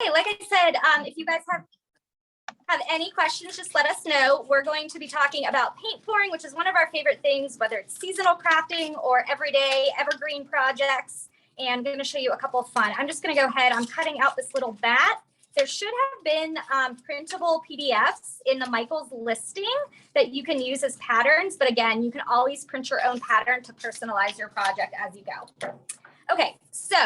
Hey, like I said, if you guys have any questions, just let us know. We're going to be talking about paint pouring, which is one of our favorite things, whether it's seasonal crafting or everyday evergreen projects. And I'm going to show you a couple of fun. I'm just going to go ahead. I'm cutting out this little bat. There should have been printable PDFs in the Michaels listing that you can use as patterns. But again, you can always print your own pattern to personalize your project as you go. Okay, so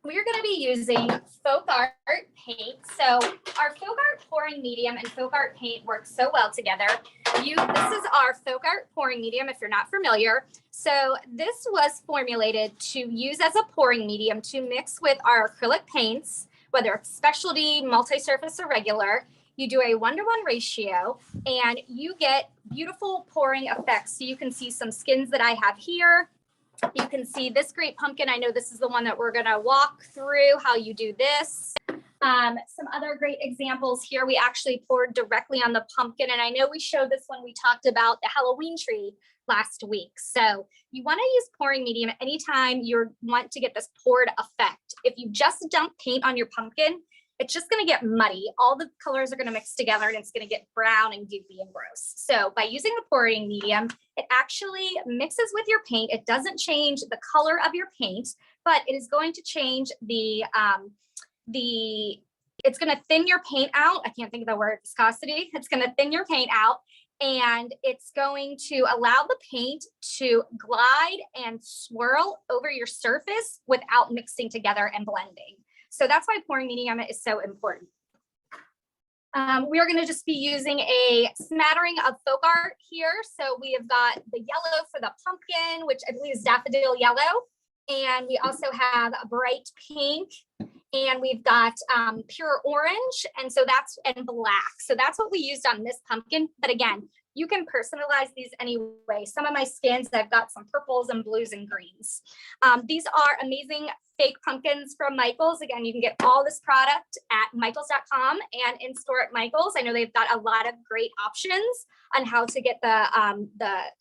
we're going to be using FolkArt paint. So our FolkArt pouring medium and FolkArt paint work so well together. This is our FolkArt pouring medium if you're not familiar. So this was formulated to use as a pouring medium to mix with our acrylic paints, whether it's specialty, multi-surface, or regular. You do a 1-to-1 ratio and you get beautiful pouring effects. So you can see some skins that I have here. You can see this great pumpkin. I know this is the one that we're going to walk through how you do this. Some other great examples here. We actually poured directly on the pumpkin. And I know we showed this when we talked about the Halloween tree last week. So you want to use pouring medium anytime you want to get this poured effect. If you just dump paint on your pumpkin, it's just going to get muddy. All the colors are going to mix together and it's going to get brown and goopy and gross. So by using the pouring medium, it actually mixes with your paint. It doesn't change the color of your paint, but it is going to change it's going to thin your paint out. I can't think of the word viscosity. It's going to thin your paint out and it's going to allow the paint to glide and swirl over your surface without mixing together and blending. So that's why pouring medium is so important. We are going to just be using a smattering of FolkArt here. So we have got the yellow for the pumpkin, which I believe is daffodil yellow. And we also have a bright pink. And we've got pure orange. And black. So that's what we used on this pumpkin. But again, you can personalize these anyway. Some of my skins, I've got some purples and blues and greens. These are amazing fake pumpkins from Michaels. Again, you can get all this product at michaels.com and in store at Michaels. I know they've got a lot of great options on how to get the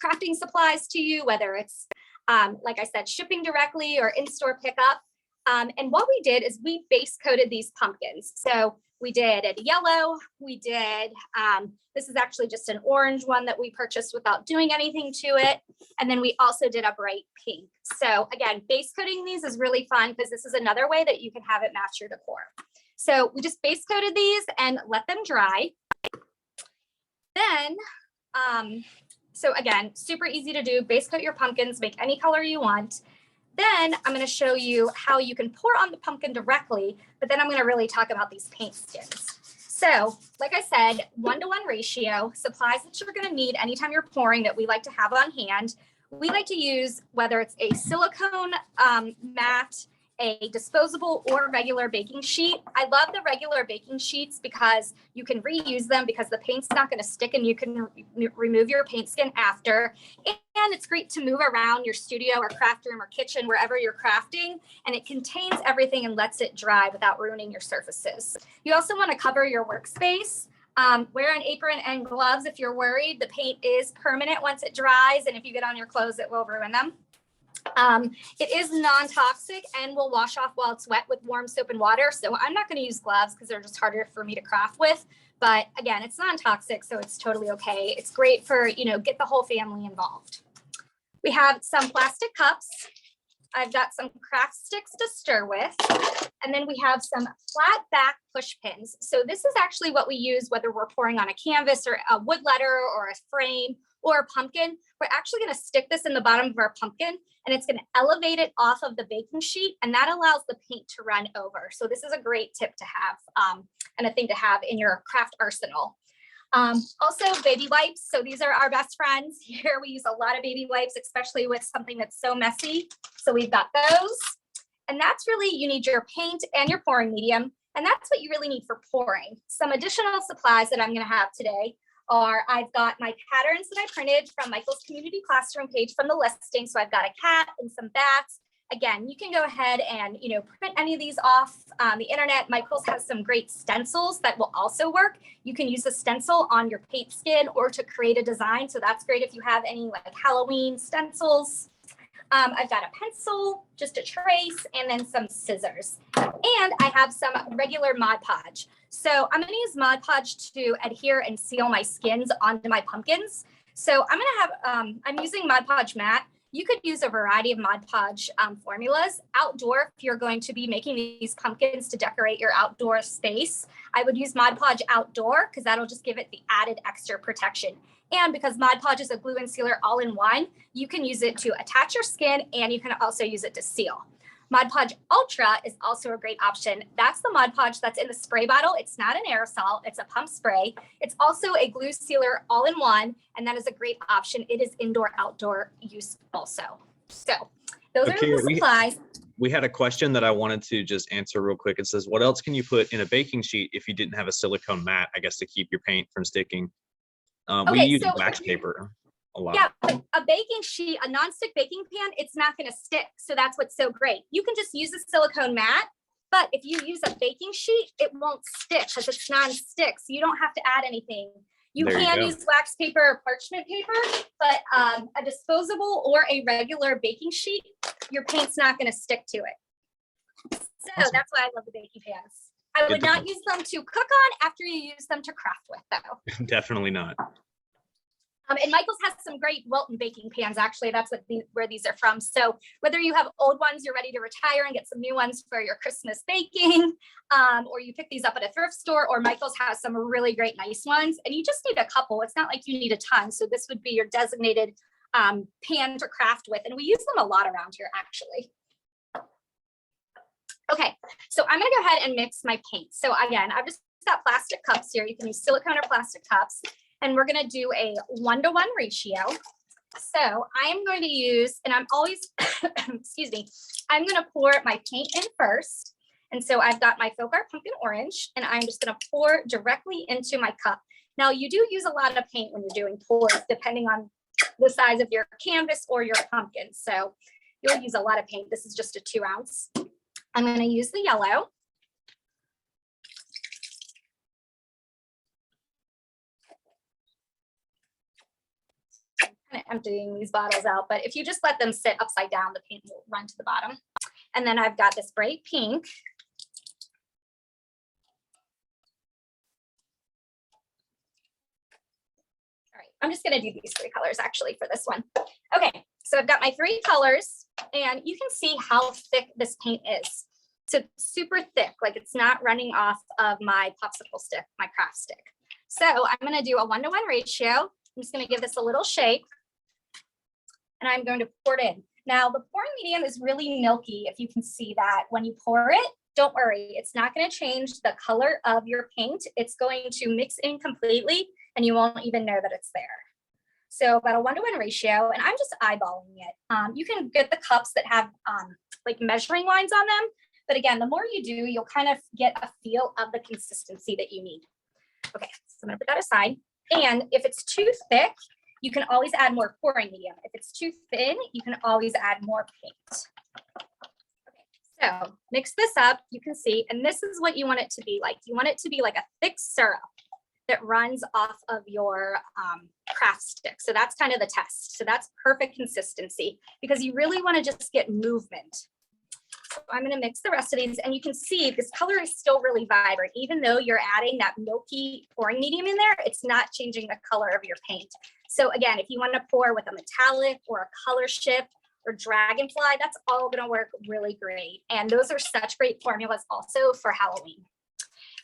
crafting supplies to you, whether it's, like I said, shipping directly or in-store pickup. And what we did is we base coated these pumpkins. So we did a yellow, we did, this is actually just an orange one that we purchased without doing anything to it. And then we also did a bright pink. So again, base coating these is really fun because this is another way that you can have it match your decor. So we just base coated these and let them dry. Then, so again, super easy to do, base coat your pumpkins, make any color you want. Then I'm going to show you how you can pour on the pumpkin directly, but then I'm going to really talk about these paint skins. So like I said, 1-to-1 ratio, supplies that you're going to need anytime you're pouring that we like to have on hand. We like to use whether it's a silicone mat, a disposable or regular baking sheet. I love the regular baking sheets because you can reuse them because the paint's not going to stick and you can remove your paint skin after. And it's great to move around your studio or craft room or kitchen, wherever you're crafting, and it contains everything and lets it dry without ruining your surfaces. You also want to cover your workspace. Wear an apron and gloves if you're worried. The paint is permanent once it dries, and if you get on your clothes, it will ruin them. It is non-toxic and will wash off while it's wet with warm soap and water. So I'm not going to use gloves because they're just harder for me to craft with. But again, it's non-toxic, so it's totally okay. It's great for, get the whole family involved. We have some plastic cups. I've got some craft sticks to stir with. And then we have some flat back push pins. So this is actually what we use whether we're pouring on a canvas or a wood letter or a frame or a pumpkin. We're actually going to stick this in the bottom of our pumpkin and it's going to elevate it off of the baking sheet, and that allows the paint to run over. So this is a great tip to have and a thing to have in your craft arsenal. Also baby wipes. So these are our best friends here. We use a lot of baby wipes, especially with something that's so messy. So we've got those, and that's really, you need your paint and your pouring medium. And that's what you really need for pouring. Some additional supplies that I'm going to have today are, I've got my patterns that I printed from Michael's community classroom page from the listing. So I've got a cat and some bats. Again, you can go ahead and, print any of these off the internet. Michael's has some great stencils that will also work. You can use a stencil on your paint skin or to create a design. So that's great if you have any like Halloween stencils. I've got a pencil, just a trace, and then some scissors. And I have some regular Mod Podge. So I'm going to use Mod Podge to adhere and seal my skins onto my pumpkins. So I'm going to have, I'm using Mod Podge matte. You could use a variety of Mod Podge formulas. Outdoor, if you're going to be making these pumpkins to decorate your outdoor space, I would use Mod Podge outdoor because that'll just give it the added extra protection. And because Mod Podge is a glue and sealer all in one, you can use it to attach your skin and you can also use it to seal. Mod Podge Ultra is also a great option. That's the Mod Podge that's in the spray bottle. It's not an aerosol, it's a pump spray. It's also a glue sealer all in one, and that is a great option. It is indoor, outdoor use also. So those are the supplies. We had a question that I wanted to just answer real quick. It says, what else can you put in a baking sheet if you didn't have a silicone mat, I guess, to keep your paint from sticking? We use wax paper a lot. Yeah, but a baking sheet, a nonstick baking pan, it's not going to stick. So that's what's so great. You can just use a silicone mat, but if you use a baking sheet, it won't stick because it's non-stick. So you don't have to add anything. You can use wax paper or parchment paper, but a disposable or a regular baking sheet, your paint's not going to stick to it. So that's why I love the baking pans. I would not use them to cook on after you use them to craft with, though. Definitely not. And Michael's has some great Wilton baking pans, actually. That's what where these are from. So whether you have old ones, you're ready to retire and get some new ones for your Christmas baking, or you pick these up at a thrift store, or Michael's has some really great nice ones. And you just need a couple. It's not like you need a ton. So this would be your designated pan to craft with. And we use them a lot around here, actually. Okay, so I'm going to go ahead and mix my paint. So again, I've just got plastic cups here. You can use silicone or plastic cups. And we're going to do a 1-to-1 ratio. So I am going to use, and I'm always, excuse me, I'm going to pour my paint in first. And so I've got my FolkArt Pumpkin Orange, and I'm just going to pour directly into my cup. Now, you do use a lot of paint when you're doing pours, depending on the size of your canvas or your pumpkin. So you'll use a lot of paint. This is just a 2-ounce. I'm going to use the yellow. I'm kind of emptying these bottles out, but if you just let them sit upside down, the paint will run to the bottom. And then I've got this bright pink. All right, I'm just going to do these 3 colors actually for this one. Okay, so I've got my 3 colors, and you can see how thick this paint is. So it's super thick, like it's not running off of my popsicle stick, my craft stick. So I'm going to do a 1-to-1 ratio. I'm just going to give this a little shake, and I'm going to pour it in. Now the pouring medium is really milky. If you can see that when you pour it, don't worry, it's not going to change the color of your paint. It's going to mix in completely, and you won't even know that it's there. So about a 1-to-1 ratio, and I'm just eyeballing it. You can get the cups that have like measuring lines on them. But again, the more you do, you'll kind of get a feel of the consistency that you need. Okay, so I'm gonna put that aside. And if it's too thick, you can always add more pouring medium. If it's too thin, you can always add more paint. Okay, so mix this up, you can see, and this is what you want it to be like. You want it to be like a thick syrup that runs off of your craft stick. So that's kind of the test. So that's perfect consistency because you really want to just get movement. So I'm going to mix the rest of these, and you can see this color is still really vibrant. Even though you're adding that milky pouring medium in there, it's not changing the color of your paint. So again, if you want to pour with a metallic or a color shift or dragonfly, that's all going to work really great. And those are such great formulas also for Halloween.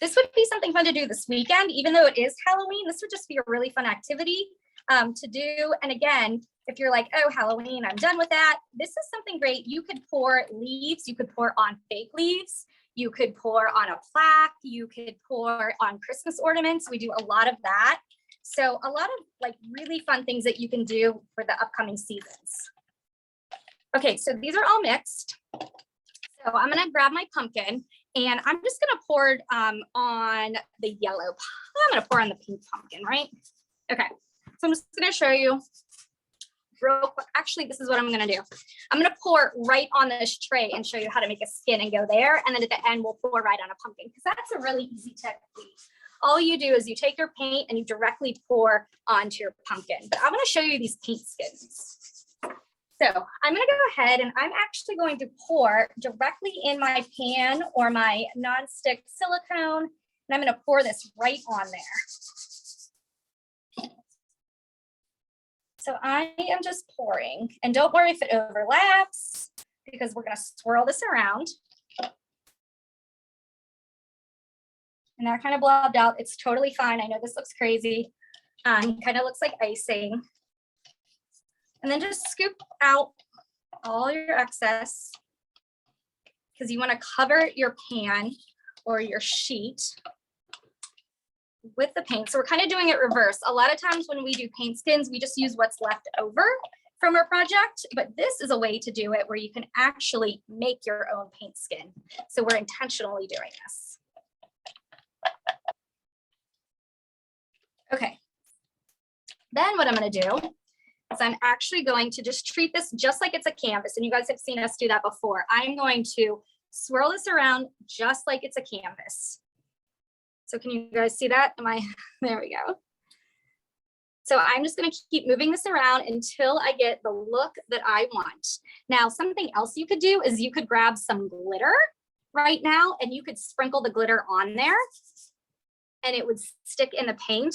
This would be something fun to do this weekend. Even though it is Halloween, this would just be a really fun activity to do. And again, if you're like, oh, Halloween, I'm done with that, this is something great. You could pour leaves, you could pour on fake leaves, you could pour on a plaque, you could pour on Christmas ornaments. We do a lot of that. So a lot of like really fun things that you can do for the upcoming seasons. Okay, so these are all mixed. So I'm gonna grab my pumpkin, and I'm just gonna pour it on the yellow. I'm gonna pour on the pink pumpkin, right? Okay, so I'm just gonna show you real quick. Actually, this is what I'm gonna do. I'm gonna pour right on this tray and show you how to make a skin and go there. And then at the end, we'll pour right on a pumpkin because that's a really easy technique. All you do is you take your paint and you directly pour onto your pumpkin. But I'm gonna show you these paint skins. So I'm going to go ahead and I'm actually going to pour directly in my pan or my nonstick silicone, and I'm going to pour this right on there. So I am just pouring, and don't worry if it overlaps because we're going to swirl this around. And that kind of blobbed out. It's totally fine. I know this looks crazy. Kind of looks like icing. And then just scoop out all your excess because you want to cover your pan or your sheet with the paint. So we're kind of doing it reverse. A lot of times when we do paint skins, we just use what's left over from our project, but this is a way to do it where you can actually make your own paint skin. So we're intentionally doing this. Okay. Then what I'm going to do is I'm actually going to just treat this just like it's a canvas. And you guys have seen us do that before. I'm going to swirl this around just like it's a canvas. So can you guys see that? There we go. So I'm just going to keep moving this around until I get the look that I want. Now, something else you could do is you could grab some glitter right now and you could sprinkle the glitter on there and it would stick in the paint.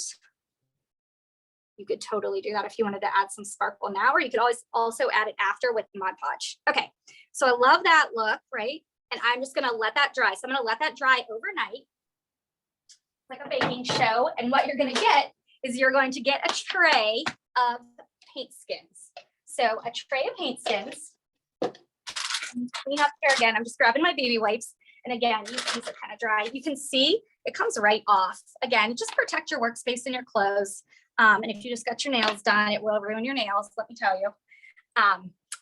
You could totally do that if you wanted to add some sparkle now, or you could always also add it after with Mod Podge. Okay, so I love that look, right? And I'm just gonna let that dry. So I'm gonna let that dry overnight, like a baking show. And what you're gonna get is you're going to get a tray of paint skins. So a tray of paint skins. Clean up here again. I'm just grabbing my baby wipes. And again, these are kind of dry. You can see it comes right off. Again, just protect your workspace and your clothes. And if you just got your nails done, it will ruin your nails, let me tell you.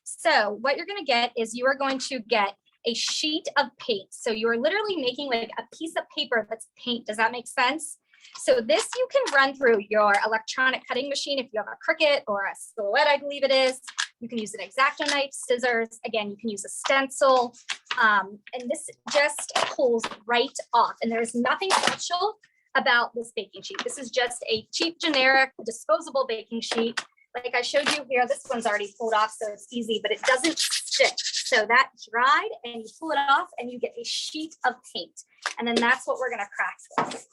So what you're going to get is you are going to get a sheet of paint. So you're literally making like a piece of paper that's paint. Does that make sense? So this you can run through your electronic cutting machine if you have a Cricut or a Silhouette, I believe it is. You can use an X-Acto knife, scissors. Again, you can use a stencil. And this just pulls right off. And there's nothing special about this baking sheet. This is just a cheap, generic, disposable baking sheet. Like I showed you here, this one's already pulled off, so it's easy, but it doesn't stick. So that dried and you pull it off and you get a sheet of paint. And then that's what we're gonna craft with.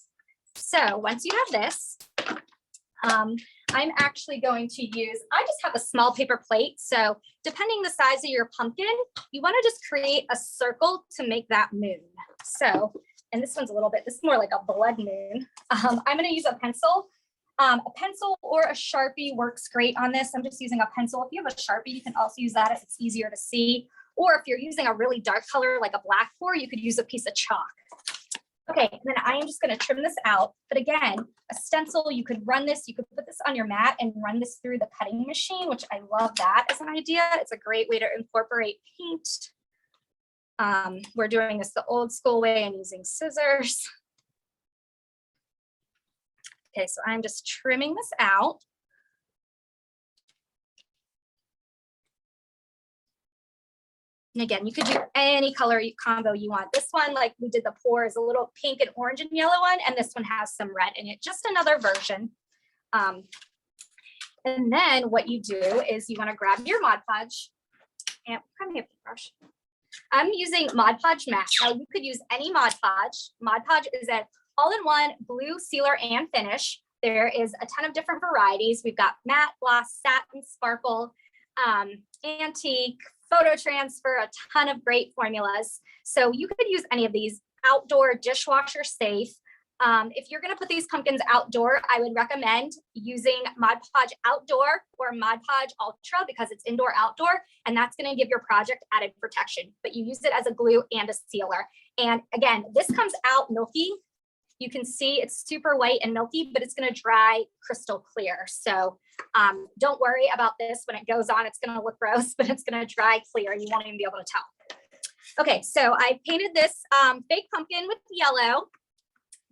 So once you have this, I'm actually going to use, I just have a small paper plate. So depending the size of your pumpkin, you wanna just create a circle to make that moon. So, and this one's a little bit, this is more like a blood moon. I'm gonna use a pencil. A pencil or a Sharpie works great on this. I'm just using a pencil. If you have a Sharpie, you can also use that if it's easier to see. Or if you're using a really dark color like a black pour, you could use a piece of chalk. Okay, and then I am just gonna trim this out. But again, a stencil, you could run this, you could put this on your mat and run this through the cutting machine, which I love that as an idea. It's a great way to incorporate paint. We're doing this the old school way and using scissors. Okay, so I'm just trimming this out. And again, you could do any color combo you want. This one, like we did the pour, is a little pink and orange and yellow one, and this one has some red in it, just another version. And then what you do is you want to grab your Mod Podge and come here, paintbrush. I'm using Mod Podge matte. Now you could use any Mod Podge. Mod Podge is an all-in-one glue, sealer, and finish. There is a ton of different varieties. We've got matte, gloss, satin, sparkle, antique, photo transfer, a ton of great formulas. So you could use any of these. Outdoor, dishwasher safe. If you're gonna put these pumpkins outdoor, I would recommend using Mod Podge Outdoor or Mod Podge Ultra because it's indoor outdoor, and that's gonna give your project added protection, but you use it as a glue and a sealer. And again, this comes out milky. You can see it's super white and milky, but it's gonna dry crystal clear. So don't worry about this. When it goes on, it's gonna look gross, but it's gonna dry clear and you won't even be able to tell. Okay, so I painted this fake pumpkin with yellow.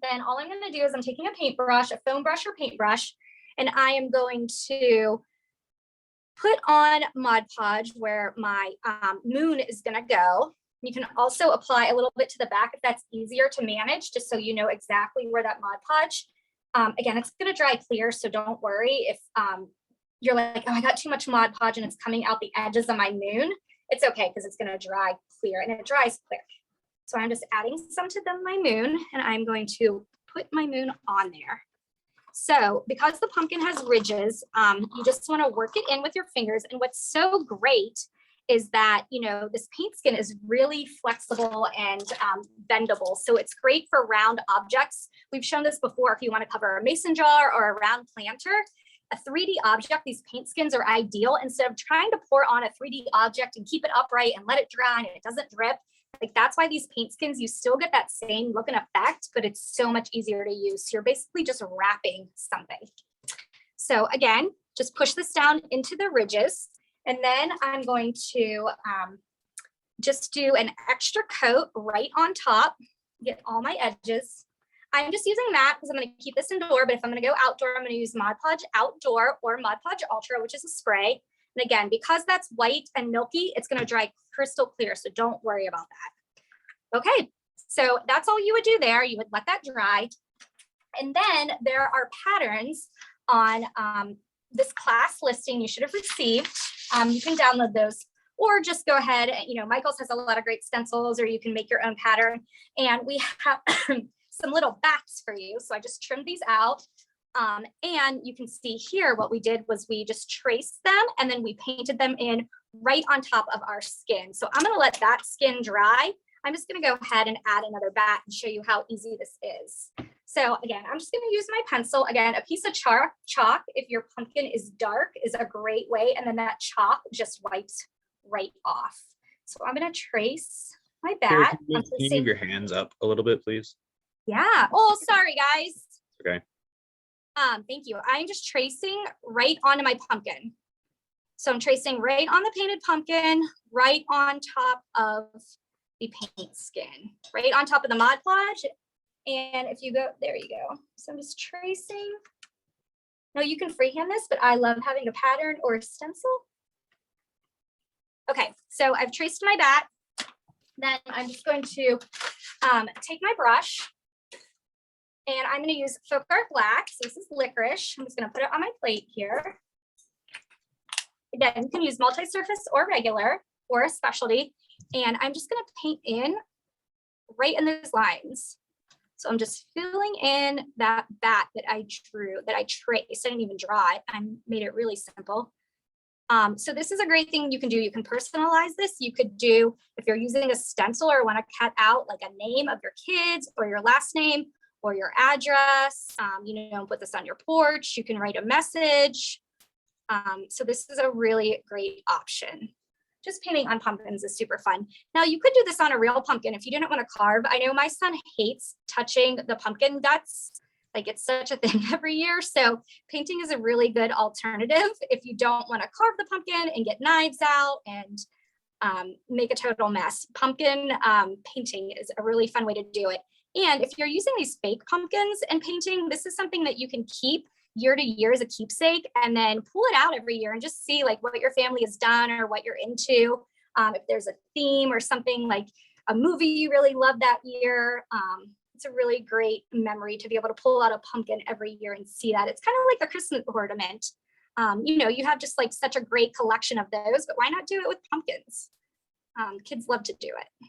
Then all I'm gonna do is I'm taking a paintbrush, a foam brush or paintbrush, and I am going to put on Mod Podge where my moon is gonna go. You can also apply a little bit to the back if that's easier to manage, just so you know exactly where that Mod Podge. Again, it's gonna dry clear, so don't worry if you're like, oh, I got too much Mod Podge and it's coming out the edges of my moon, it's okay because it's going to dry clear, and it dries clear. So I'm just adding some to my moon, and I'm going to put my moon on there. So because the pumpkin has ridges, you just want to work it in with your fingers. And what's so great is that, you know, this paint skin is really flexible and bendable. So it's great for round objects. We've shown this before. If you want to cover a mason jar or a round planter, a 3D object, these paint skins are ideal. Instead of trying to pour on a 3D object and keep it upright and let it dry and it doesn't drip, like that's why these paint skins, you still get that same look and effect, but it's so much easier to use. So you're basically just wrapping something. So again, just push this down into the ridges. And then I'm going to just do an extra coat right on top, get all my edges. I'm just using that because I'm going to keep this indoor, but if I'm going to go outdoor, I'm going to use Mod Podge Outdoor or Mod Podge Ultra, which is a spray. And again, because that's white and milky, it's going to dry crystal clear, so don't worry about that. Okay, so that's all you would do there. You would let that dry. And then there are patterns on this class listing you should have received. You can download those, or just go ahead and, you know, Michael's has a lot of great stencils, or you can make your own pattern. And we have some little backs for you. So I just trimmed these out. And you can see here what we did was we just traced them and then we painted them in right on top of our skin. So I'm going to let that skin dry. I'm just going to go ahead and add another bat and show you how easy this is. So again, I'm just going to use my pencil. Again, a piece of chalk, if your pumpkin is dark, is a great way. And then that chalk just wipes right off. So I'm going to trace my bat. Can you move your hands up a little bit, please? Yeah. Oh, sorry, guys. Okay. Thank you. I'm just tracing right onto my pumpkin. So I'm tracing right on the painted pumpkin, right on top of the paint skin, right on top of the Mod Podge. And if you go, there you go. So I'm just tracing. No, you can freehand this, but I love having a pattern or a stencil. Okay, so I've traced my bat. Then I'm just going to take my brush. And I'm going to use FolkArt Black. So this is licorice. I'm just going to put it on my plate here. Again, you can use multi-surface or regular or a specialty. And I'm just going to paint in right in those lines. So I'm just filling in that bat that I drew, that I traced. I didn't even draw it. I made it really simple. So this is a great thing you can do. You can personalize this. You could do, if you're using a stencil or want to cut out like a name of your kids or your last name, or your address, you know, put this on your porch. You can write a message. So this is a really great option. Just painting on pumpkins is super fun. Now you could do this on a real pumpkin if you didn't want to carve. I know my son hates touching the pumpkin guts. Like it's such a thing every year. So painting is a really good alternative if you don't want to carve the pumpkin and get knives out and make a total mess. Pumpkin painting is a really fun way to do it. And if you're using these fake pumpkins and painting, this is something that you can keep year to year as a keepsake and then pull it out every year and just see like what your family has done or what you're into. If there's a theme or something like a movie you really love that year, it's a really great memory to be able to pull out a pumpkin every year and see that. It's kind of like a Christmas ornament. You know, you have just like such a great collection of those, but why not do it with pumpkins? Kids love to do it.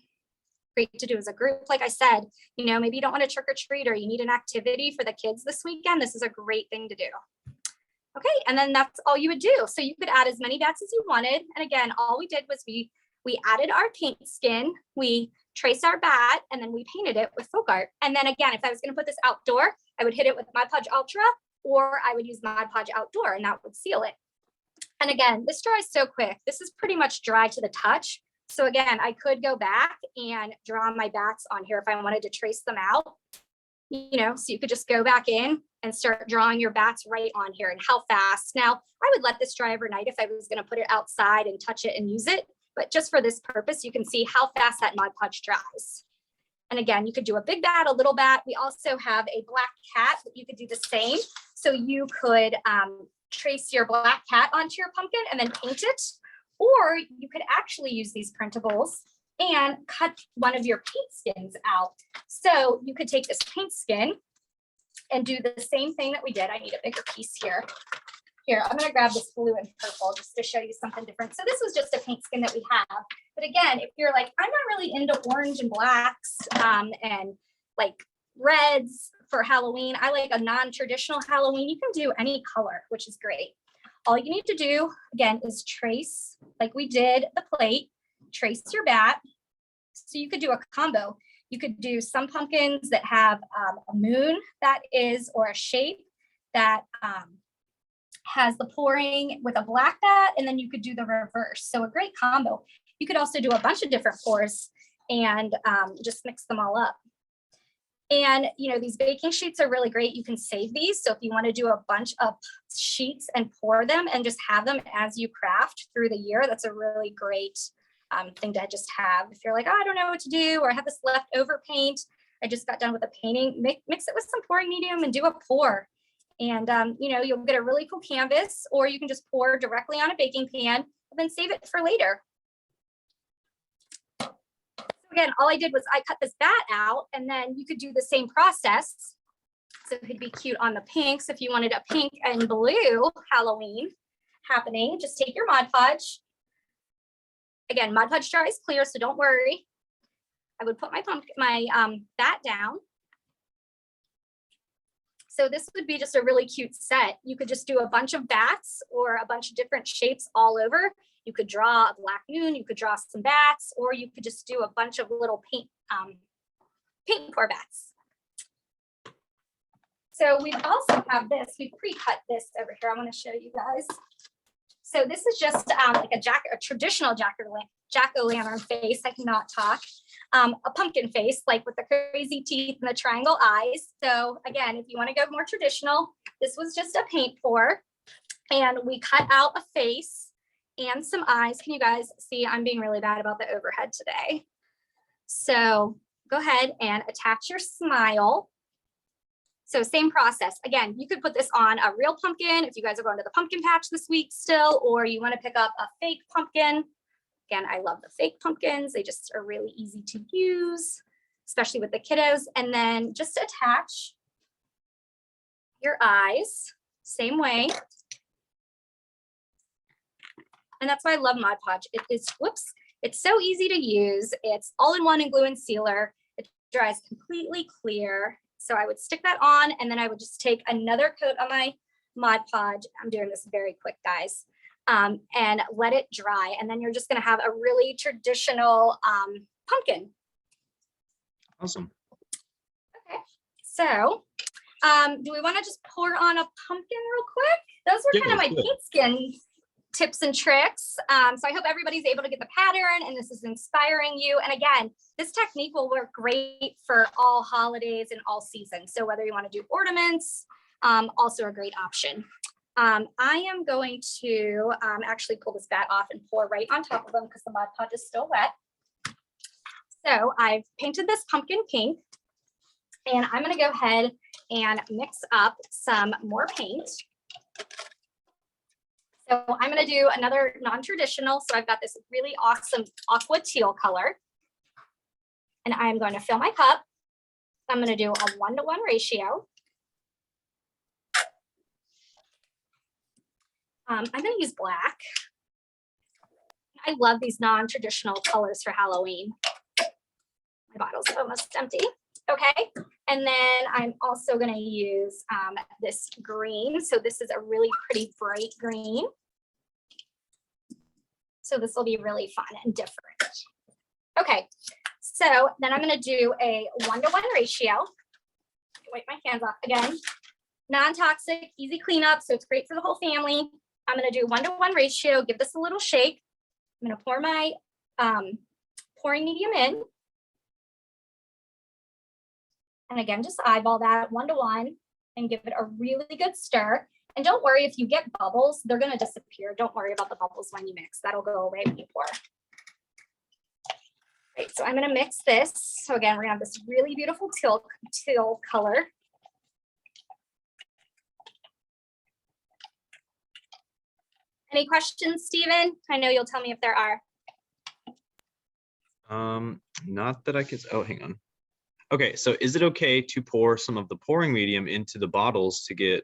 Great to do as a group. Like I said, you know, maybe you don't want to trick or treat or you need an activity for the kids this weekend. This is a great thing to do. Okay, and then that's all you would do. So you could add as many bats as you wanted. And again, all we did was we added our paint skin, we traced our bat, and then we painted it with FolkArt. And then again, if I was going to put this outdoor, I would hit it with Mod Podge Ultra, or I would use Mod Podge Outdoor, and that would seal it. And again, this dries so quick. This is pretty much dry to the touch. So again, I could go back and draw my bats on here if I wanted to trace them out, you know, so you could just go back in and start drawing your bats right on here and how fast. Now, I would let this dry overnight if I was going to put it outside and touch it and use it. But just for this purpose, you can see how fast that Mod Podge dries. And again, you could do a big bat, a little bat. We also have a black cat that you could do the same. So you could trace your black cat onto your pumpkin and then paint it. Or you could actually use these printables and cut one of your paint skins out. So you could take this paint skin and do the same thing that we did. I need a bigger piece here. Here, I'm gonna grab this blue and purple just to show you something different. So this was just a paint skin that we have. But again, if you're like, I'm not really into orange and blacks and like reds for Halloween, I like a non-traditional Halloween, you can do any color, which is great. All you need to do, again, is trace, like we did the plate, trace your bat. So you could do a combo. You could do some pumpkins that have a moon that is, or a shape that has the pouring with a black bat, and then you could do the reverse. So a great combo. You could also do a bunch of different pours and just mix them all up. And you know, these baking sheets are really great. You can save these. So if you want to do a bunch of sheets and pour them and just have them as you craft through the year, that's a really great thing to just have. If you're like, oh, I don't know what to do, or I have this leftover paint, I just got done with a painting, mix it with some pouring medium and do a pour. And you know, you'll get a really cool canvas, or you can just pour directly on a baking pan and then save it for later. So again, all I did was I cut this bat out, and then you could do the same process. So it could be cute on the pinks. If you wanted a pink and blue Halloween happening, just take your Mod Podge. Again, Mod Podge dries clear, so don't worry. I would put my bat down. So this would be just a really cute set. You could just do a bunch of bats or a bunch of different shapes all over. You could draw a black moon, you could draw some bats, or you could just do a bunch of little paint pour bats. So we also have this, we pre-cut this over here. I want to show you guys. So this is just like a traditional jack-o'-lantern face. I cannot talk. A pumpkin face, like with the crazy teeth and the triangle eyes. So again, if you want to go more traditional, this was just a paint pour, and we cut out a face and some eyes. Can you guys see? I'm being really bad about the overhead today. So go ahead and attach your smile. So same process. Again, you could put this on a real pumpkin if you guys are going to the pumpkin patch this week still, or you want to pick up a fake pumpkin. Again, I love the fake pumpkins. They just are really easy to use, especially with the kiddos. And then just attach your eyes, same way. And that's why I love Mod Podge. It is, whoops, it's so easy to use. It's all in one and glue and sealer. It dries completely clear. So I would stick that on, and then I would just take another coat on my Mod Podge. I'm doing this very quick, guys. And let it dry. And then you're just going to have a really traditional pumpkin. Awesome. Okay. So do we want to just pour on a pumpkin real quick? Those were kind of my paint skin tips and tricks. So I hope everybody's able to get the pattern and this is inspiring you. And again, this technique will work great for all holidays and all seasons. So whether you want to do ornaments, also a great option. I am going to actually pull this bat off and pour right on top of them because the Mod Podge is still wet. So I've painted this pumpkin pink, and I'm going to go ahead and mix up some more paint. So I'm going to do another non-traditional. So I've got this really awesome aqua teal color, and I'm going to fill my cup. I'm going to do a 1-to-1 ratio. I'm going to use black. I love these non-traditional colors for Halloween. My bottle's almost empty. Okay, and then I'm also going to use this green. So this is a really pretty bright green. So this will be really fun and different. Okay, so then I'm going to do a 1-to-1 ratio. Wipe my hands off again. Non-toxic, easy cleanup, so it's great for the whole family. I'm going to do 1-to-1 ratio, give this a little shake. I'm going to pour my pouring medium in. And again, just eyeball that 1-to-1 and give it a really good stir. And don't worry if you get bubbles, they're going to disappear. Don't worry about the bubbles when you mix. That'll go away when you pour. Right, so I'm going to mix this. So again, we're going to have this really beautiful teal color. Any questions, Stephen? I know you'll tell me if there are. Not that I could. Oh, hang on. Okay, so is it okay to pour some of the pouring medium into the bottles to get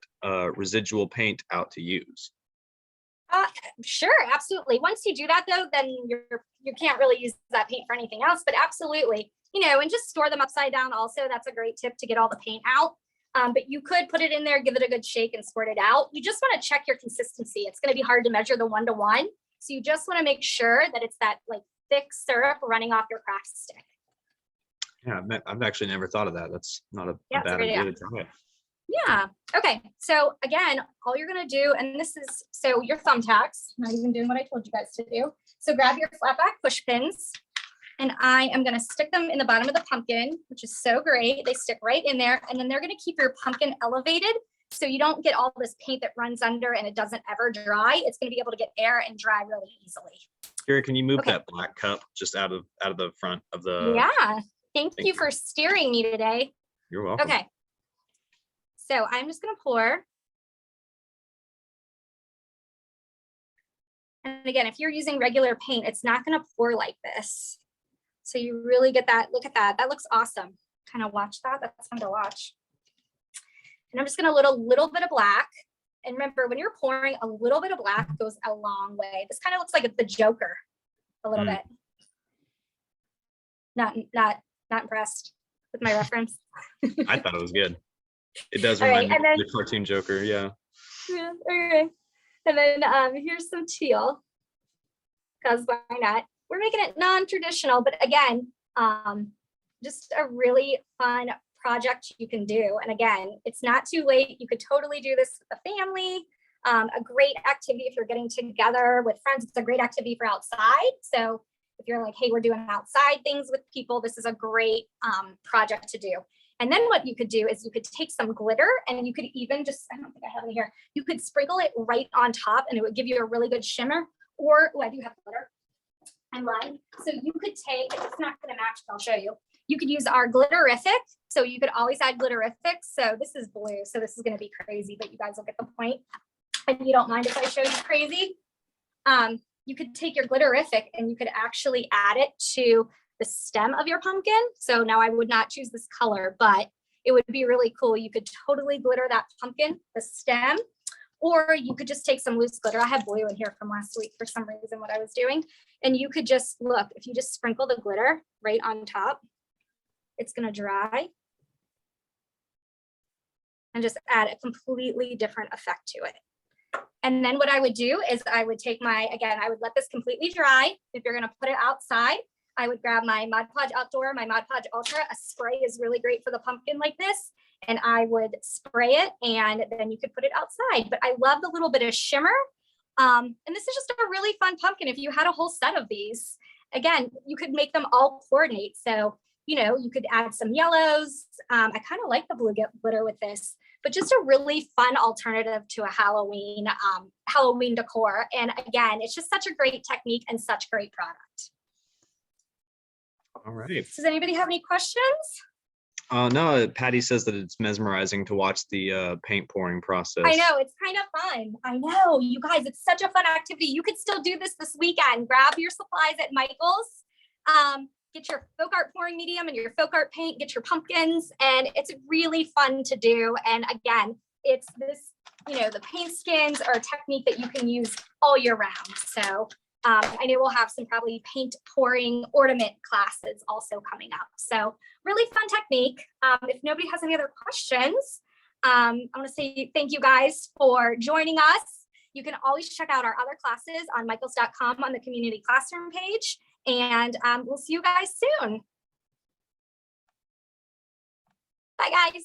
residual paint out to use? Sure, absolutely. Once you do that, though, then you can't really use that paint for anything else. But absolutely, and just store them upside down. Also, that's a great tip to get all the paint out. But you could put it in there, give it a good shake, and squirt it out. You just want to check your consistency. It's going to be hard to measure the 1-to-1, so you just want to make sure that it's that like thick syrup running off your craft stick. Yeah, I've actually never thought of that. That's not a bad idea to try it. Yeah. Okay. So again, all you're going to do, and this is, so your thumbtacks, not even doing what I told you guys to do. So grab your flat back push pins, and I am going to stick them in the bottom of the pumpkin, which is so great. They stick right in there, and then they're going to keep your pumpkin elevated so you don't get all this paint that runs under and it doesn't ever dry. It's going to be able to get air and dry really easily. Kira, can you move that black cup just out of the front of the? Yeah. Thank you for steering me today. You're welcome. Okay. So I'm just going to pour. And again, if you're using regular paint, it's not going to pour like this. So you really get that. Look at that. That looks awesome. Kind of watch that. That's fun to watch. And I'm just going to little bit of black. And remember, when you're pouring, a little bit of black goes a long way. This kind of looks like the Joker a little bit. Not impressed with my reference. I thought it was good. It does remind me of the cartoon Joker, yeah. Yeah, okay. And then here's some teal, because why not? We're making it non-traditional, but again, just a really fun project you can do. And again, it's not too late. You could totally do this with the family. A great activity if you're getting together with friends. It's a great activity for outside. So if you're like, hey, we're doing outside things with people, this is a great project to do. And then what you could do is you could take some glitter, and you could even just, I don't think I have it here, you could sprinkle it right on top, and it would give you a really good shimmer. Or, I do have glitter. I'm lying. So you could take, it's not going to match, but I'll show you. You could use our glitterific. So you could always add glitterific. So this is blue, so this is going to be crazy, but you guys will get the point. And you don't mind if I show you crazy. You could take your glitterific and you could actually add it to the stem of your pumpkin. So now I would not choose this color, but it would be really cool. You could totally glitter that pumpkin, the stem, or you could just take some loose glitter. I have blue in here from last week for some reason, what I was doing. And you could just look, if you just sprinkle the glitter right on top, it's going to dry and just add a completely different effect to it. And then what I would do is I would take I would let this completely dry. If you're going to put it outside, I would grab my Mod Podge Outdoor, my Mod Podge Ultra. A spray is really great for the pumpkin like this. And I would spray it, and then you could put it outside. But I love the little bit of shimmer. And this is just a really fun pumpkin. If you had a whole set of these, again, you could make them all coordinate. So, you could add some yellows. I kind of like the blue glitter with this, but just a really fun alternative to a Halloween decor. And again, it's just such a great technique and such great product. All right. Does anybody have any questions? No, Patty says that it's mesmerizing to watch the paint pouring process. I know, it's kind of fun. I know, you guys, it's such a fun activity. You could still do this weekend. Grab your supplies at Michael's. Get your FolkArt pouring medium and your FolkArt paint, get your pumpkins, and it's really fun to do. And again, it's this, the paint skins are a technique that you can use all year round. So I know we'll have some probably paint pouring ornament classes also coming up. So really fun technique. If nobody has any other questions, I want to say thank you guys for joining us. You can always check out our other classes on michaels.com on the community classroom page. And we'll see you guys soon. Bye, guys.